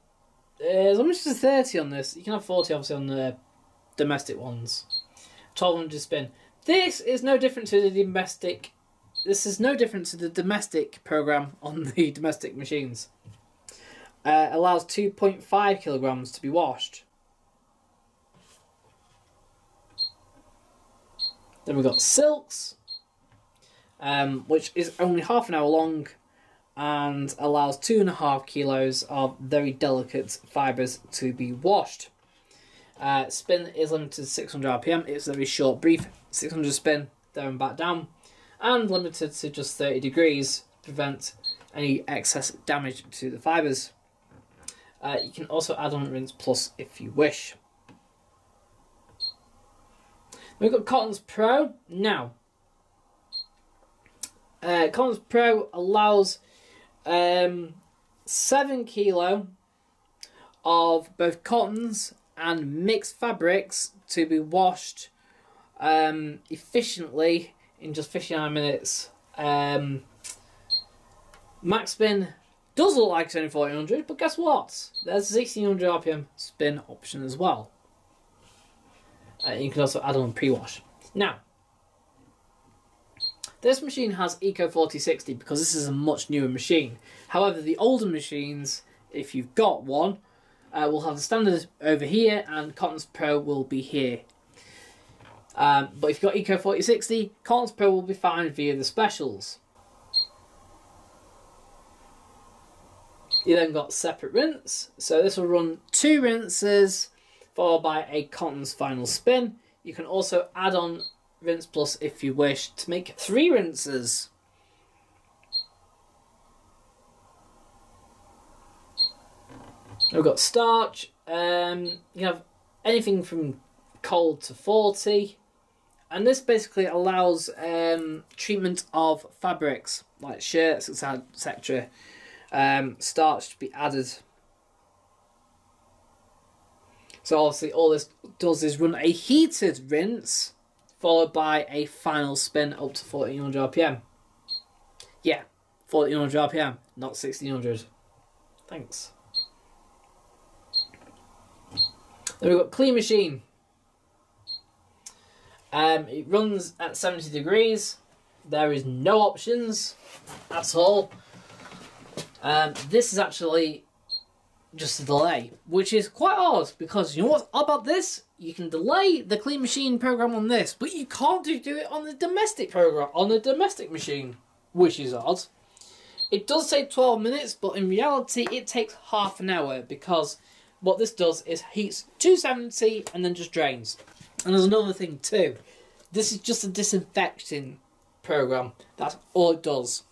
As much as 30 on this. You can have 40 obviously on the domestic ones. 1200 spin. This is no different to the domestic. This is no different to the domestic program on the domestic machines. Allows 2.5 kilograms to be washed. Then we've got silks, which is only half an hour long and allows 2.5 kilos of very delicate fibres to be washed. Spin is limited to 600 RPM. It's a very short, brief 600 spin, there and back down, and limited to just 30 degrees to prevent any excess damage to the fibres. You can also add on rinse plus if you wish. We've got Cottons Pro. Now, Cottons Pro allows 7 kilo of both cottons and mixed fabrics to be washed efficiently in just 59 minutes. Max spin does look like it's only 1400, but guess what? There's a 1600 RPM spin option as well. You can also add on pre-wash. Now, this machine has Eco 4060 because this is a much newer machine. However, the older machines, if you've got one, will have the standard over here and Cottons Pro will be here. But if you've got Eco 4060, Cottons Pro will be fine via the specials. You then got separate rinse, so this will run 2 rinses followed by a Cottons final spin. You can also add on rinse plus if you wish to make 3 rinses. We've got starch. You have anything from cold to 40, and this basically allows treatment of fabrics like shirts, etc. Starch to be added. So obviously all this does is run a heated rinse followed by a final spin up to 1400 RPM. Yeah, 1400 RPM, not 1600. Thanks. Then we've got Clean Machine. It runs at 70 degrees. There is no options at all. This is actually just a delay, which is quite odd because you know what's odd about this? You can delay the Clean Machine program on this, but you can't do it on the domestic program, on the domestic machine, which is odd. It does take 12 minutes, but in reality it takes half an hour because what this does is heats 270 and then just drains. And there's another thing too. This is just a disinfecting program. That's all it does.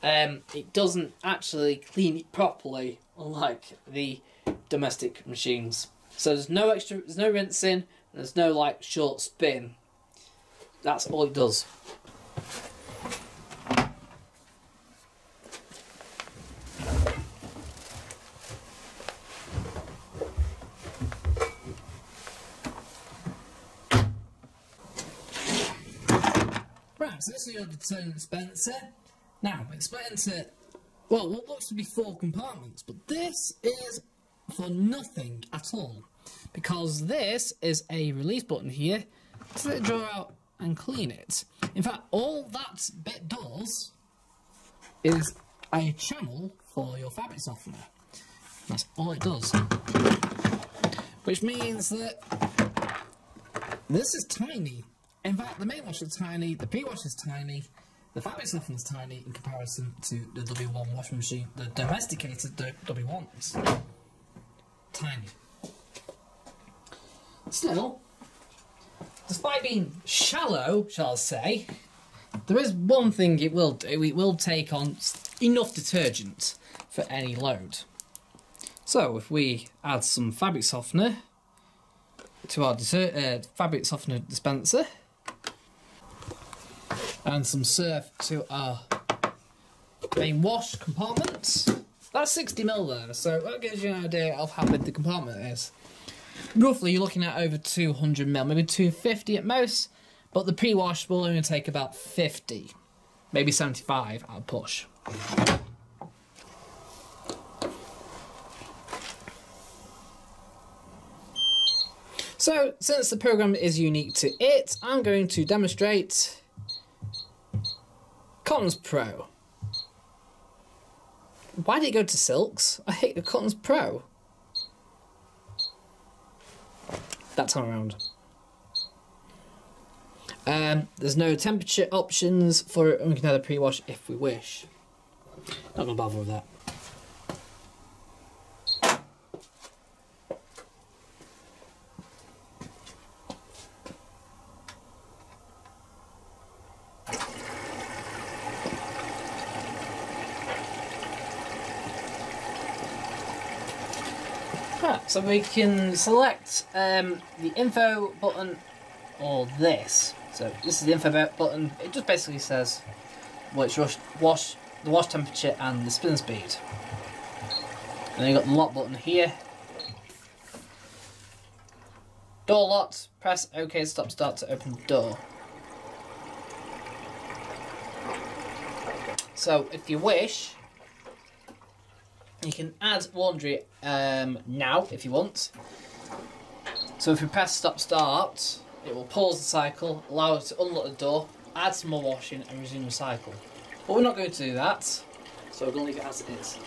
It doesn't actually clean it properly, unlike the domestic machines. So there's no extra, there's no rinsing, there's no like short spin. That's all it does. Right, so this is your detergent dispenser. Now, it's split into, well, what looks to be 4 compartments, but this is for nothing at all, because this is a release button here to let it draw out and clean it. In fact, all that bit does is a channel for your fabric softener. That's all it does. Which means that this is tiny. In fact, the main wash is tiny, the pre-wash is tiny, the fabric softener is tiny in comparison to the W1 washing machine, the domesticated W1s. Tiny. Still, despite being shallow, shall I say, there is one thing it will do. It will take on enough detergent for any load. So if we add some fabric softener to our fabric softener dispenser, and some surf to our main wash compartment. That's 60 ml there, so that gives you an idea of how big the compartment is. Roughly, you're looking at over 200 ml, maybe 250 at most, but the pre-wash will only take about 50, maybe 75 at a push. So, since the program is unique to it, I'm going to demonstrate Cottons Pro. Why did it go to silks? I hate the Cottons Pro. That time around. There's no temperature options for it, and we can add a pre-wash if we wish. Not gonna bother with that. So we can select the info button or this. So this is the info button. It just basically says which the wash temperature and the spin speed. And then you've got the lock button here. Door locked. Press OK stop start to open the door. So if you wish, you can add laundry now if you want. So if we press stop start, it will pause the cycle, allow it to unlock the door, add some more washing and resume the cycle. But we're not going to do that, so we're going to leave it as it is.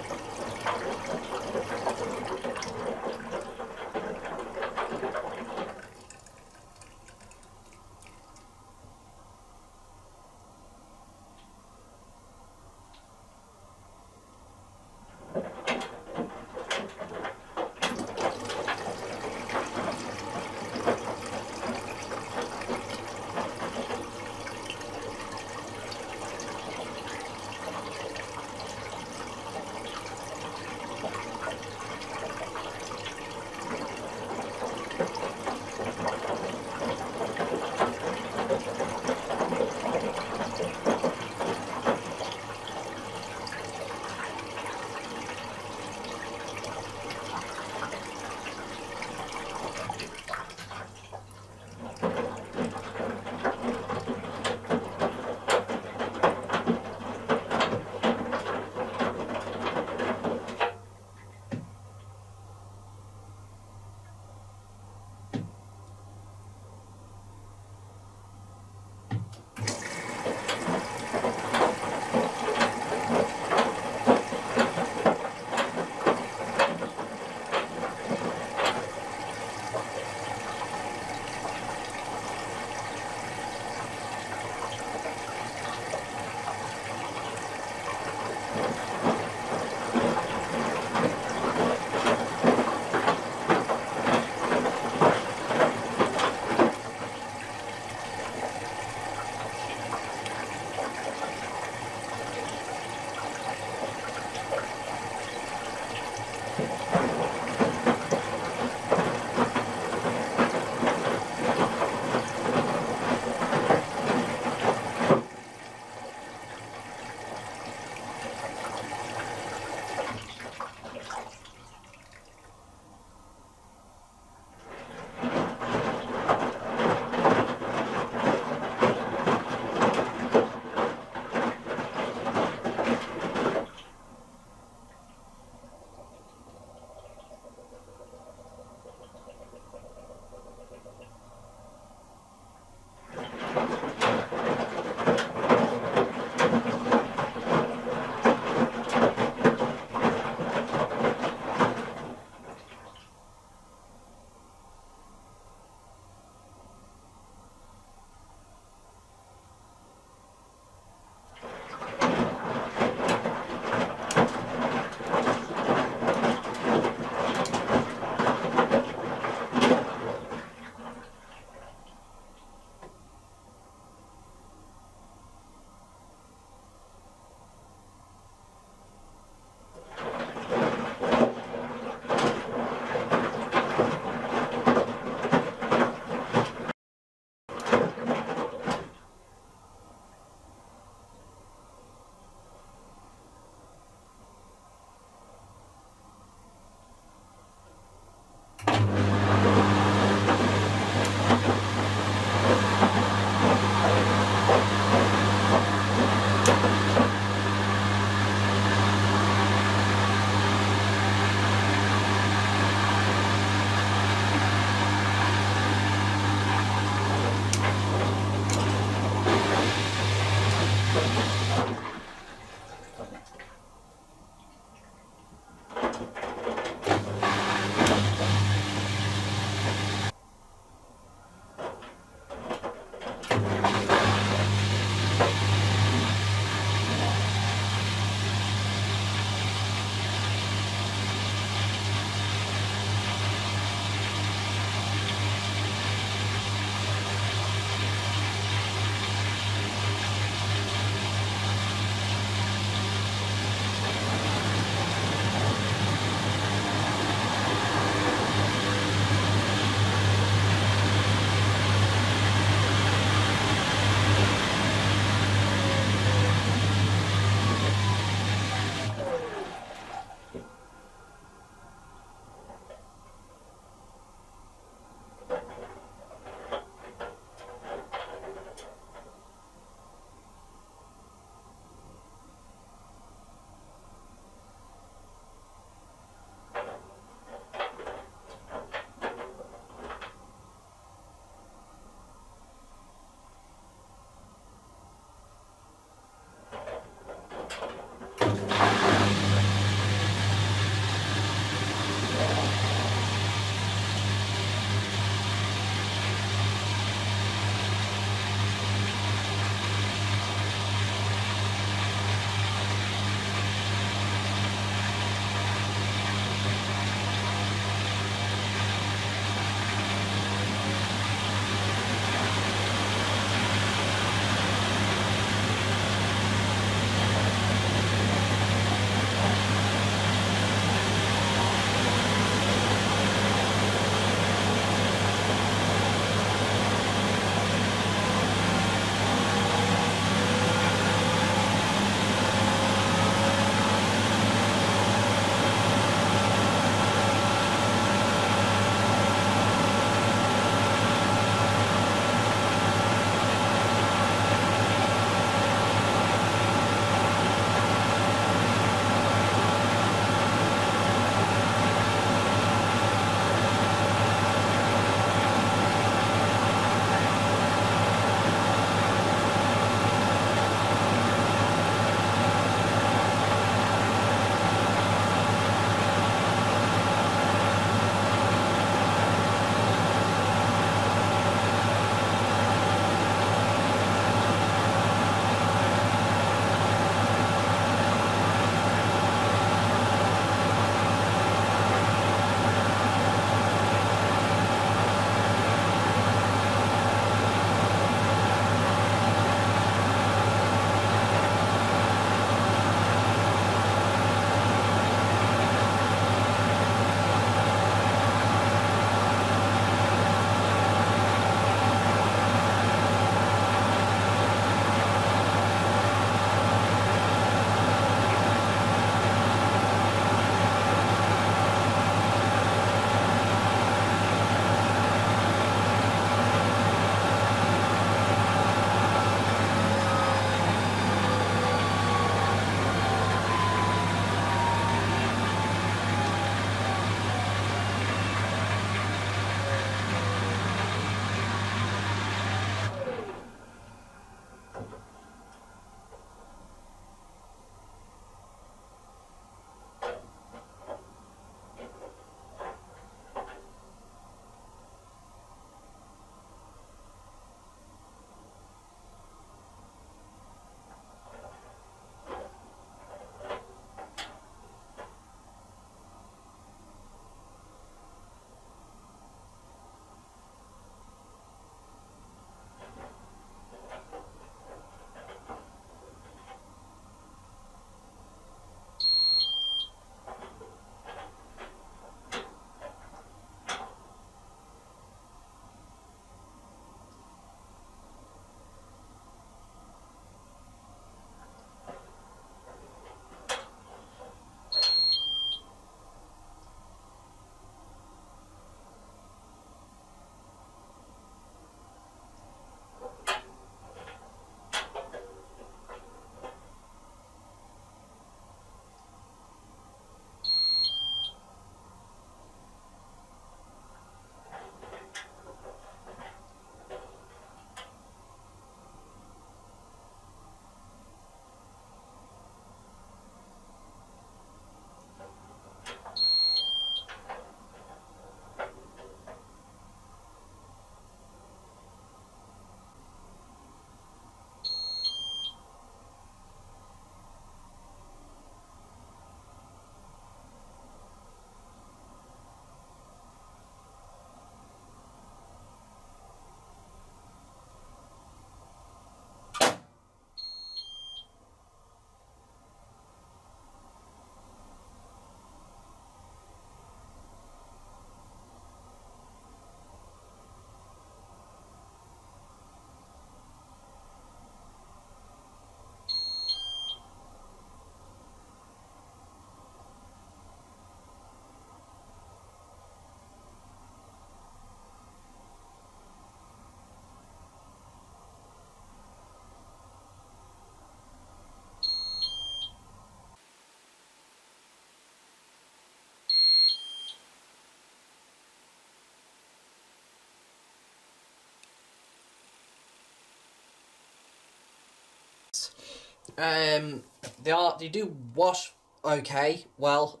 They do wash okay. Well,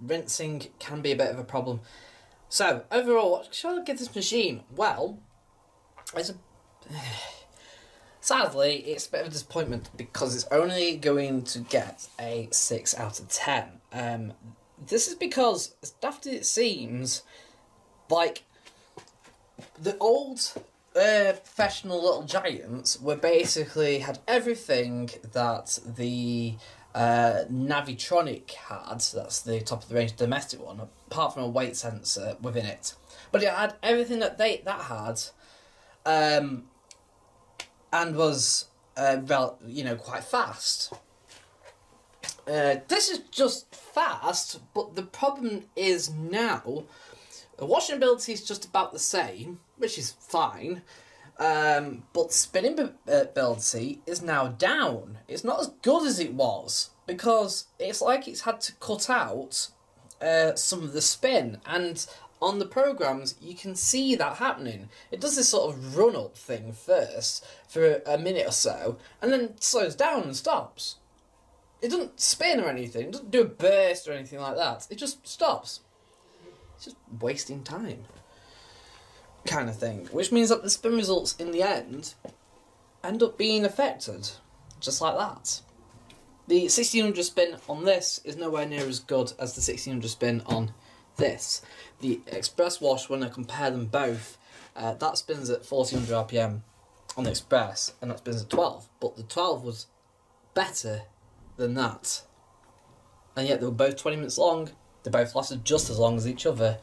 rinsing can be a bit of a problem. So overall, what should I give this machine? Well, sadly, it's a bit of a disappointment because it's only going to get a 6 out of 10. This is because, as daft as it seems, like the old professional little giants were basically had everything that the Navitronic had. That's the top of the range domestic one, apart from a weight sensor within it. But it had everything that had, and was quite fast. This is just fast, but the problem is now the washing ability is just about the same, which is fine. But spinning ability is now down. It's not as good as it was because it's like it's had to cut out some of the spin, and on the programs you can see that happening. It does this sort of run up thing first for a minute or so, and then slows down and stops. It doesn't spin or anything. It doesn't do a burst or anything like that. It just stops. It's just wasting time, kind of thing. Which means that the spin results in the end up being affected, just like that. The 1600 spin on this is nowhere near as good as the 1600 spin on this. The Express wash, when I compare them both, that spins at 1400 RPM on the Express, and that spins at 12. But the 12 was better than that. And yet they were both 20 minutes long. They both lasted just as long as each other.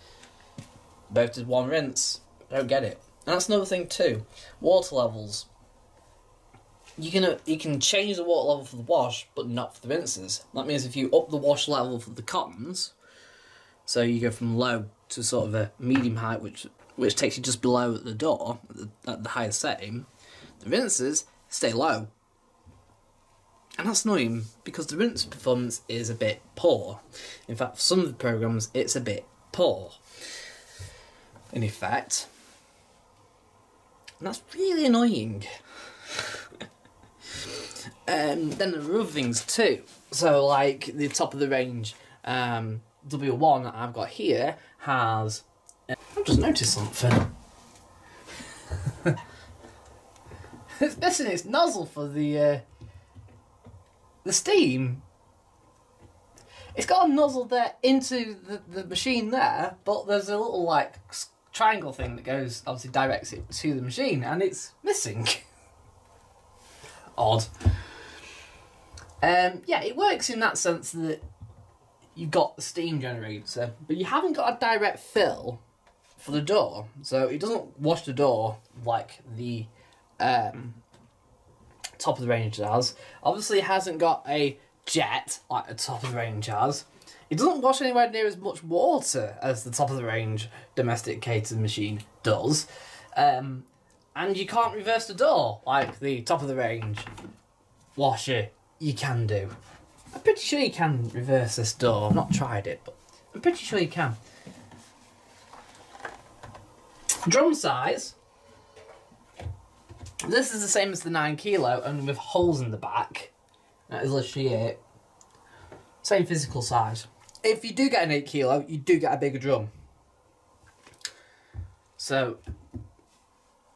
Both did one rinse. I don't get it. And that's another thing too. Water levels. You can change the water level for the wash, but not for the rinses. That means if you up the wash level for the cottons, so you go from low to sort of a medium height, which takes you just below the door at the highest setting, the rinses stay low. And that's annoying because the rinse performance is a bit poor. In fact, for some of the programs, it's a bit poor, in effect. And that's really annoying. Then there are other things too. So, like the top of the range W1 that I've got here has. I've just noticed something. It's missing its nozzle for the steam. It's got a nozzle there into the machine there, but there's a little like triangle thing that goes, obviously directs it to the machine, and it's missing. Odd. Yeah, it works in that sense that you've got the steam generator, but you haven't got a direct fill for the door, so it doesn't wash the door like the top of the range has. Obviously it hasn't got a jet like the top of the range has. It doesn't wash anywhere near as much water as the top of the range domesticated machine does. And you can't reverse the door like the top of the range washer you can do. I'm pretty sure you can reverse this door. I've not tried it, but I'm pretty sure you can. Drum size. This is the same as the 9 kilo, only with holes in the back. That is literally it. Same physical size. If you do get an 8 kilo, you do get a bigger drum. So,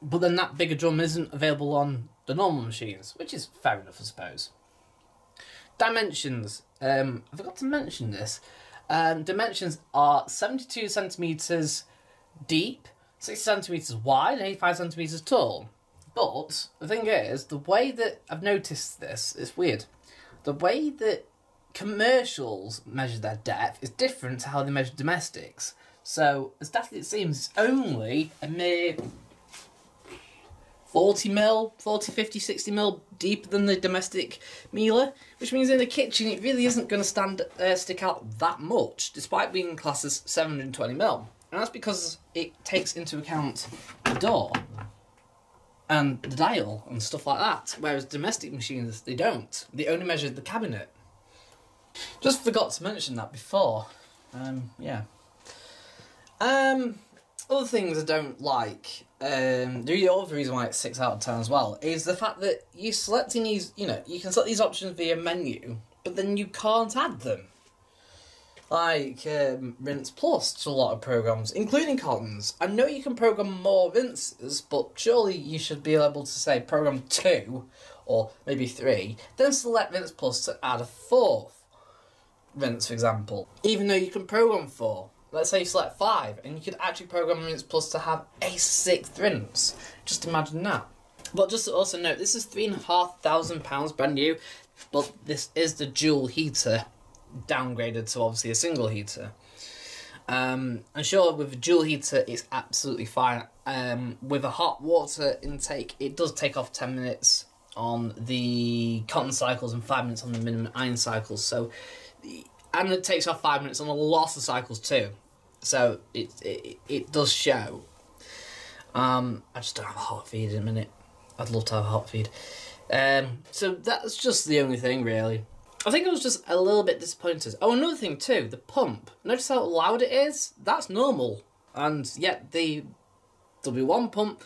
but then that bigger drum isn't available on the normal machines, which is fair enough, I suppose. Dimensions. I forgot to mention this. Dimensions are 72 centimetres deep, 60 centimetres wide, and 85 centimetres tall. But the thing is, the way that I've noticed this is weird. The way that commercials measure their depth is different to how they measure domestics. So, as daft as it seems, it's only a mere 40 mil, 40, 50, 60 mil deeper than the domestic Miele, which means in the kitchen it really isn't going to stick out that much, despite being classed as 720 mil. And that's because it takes into account the door and the dial and stuff like that, whereas domestic machines, they don't. They only measure the cabinet. Just forgot to mention that before. Yeah. Other things I don't like, the other reason why it's 6 out of 10 as well, is the fact that you're selecting these, you can select these options via menu, but then you can't add them. Like Rinse Plus to a lot of programs, including Cottons. I know you can program more rinses, but surely you should be able to say program 2 or maybe 3, then select Rinse Plus to add a 4th rinse, for example. Even though you can program 4. Let's say you select 5, and you could actually program Rinse Plus to have a 6th rinse. Just imagine that. But just to also note, this is £3,500 brand new, but this is the dual heater, downgraded to obviously a single heater. And sure, with a dual heater it's absolutely fine. With a hot water intake, it does take off 10 minutes on the cotton cycles and 5 minutes on the minimum iron cycles, so, and it takes off 5 minutes on a lot of cycles too, so it does show. I just don't have a hot feed in a minute. I'd love to have a hot feed. So that's just the only thing really. I think I was just a little bit disappointed. Oh, another thing too, the pump. Notice how loud it is? That's normal. And yet the W1 pump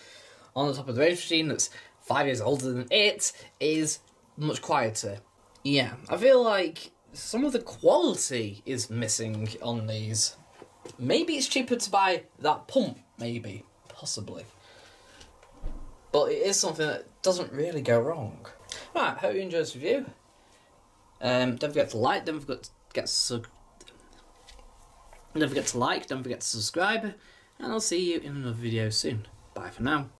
on the top of the range machine that's 5 years older than it is much quieter. Yeah, I feel like some of the quality is missing on these. Maybe it's cheaper to buy that pump, maybe, possibly. But it is something that doesn't really go wrong. Right, hope you enjoyed this review. Don't forget to like, don't forget to subscribe, and I'll see you in another video soon. Bye for now.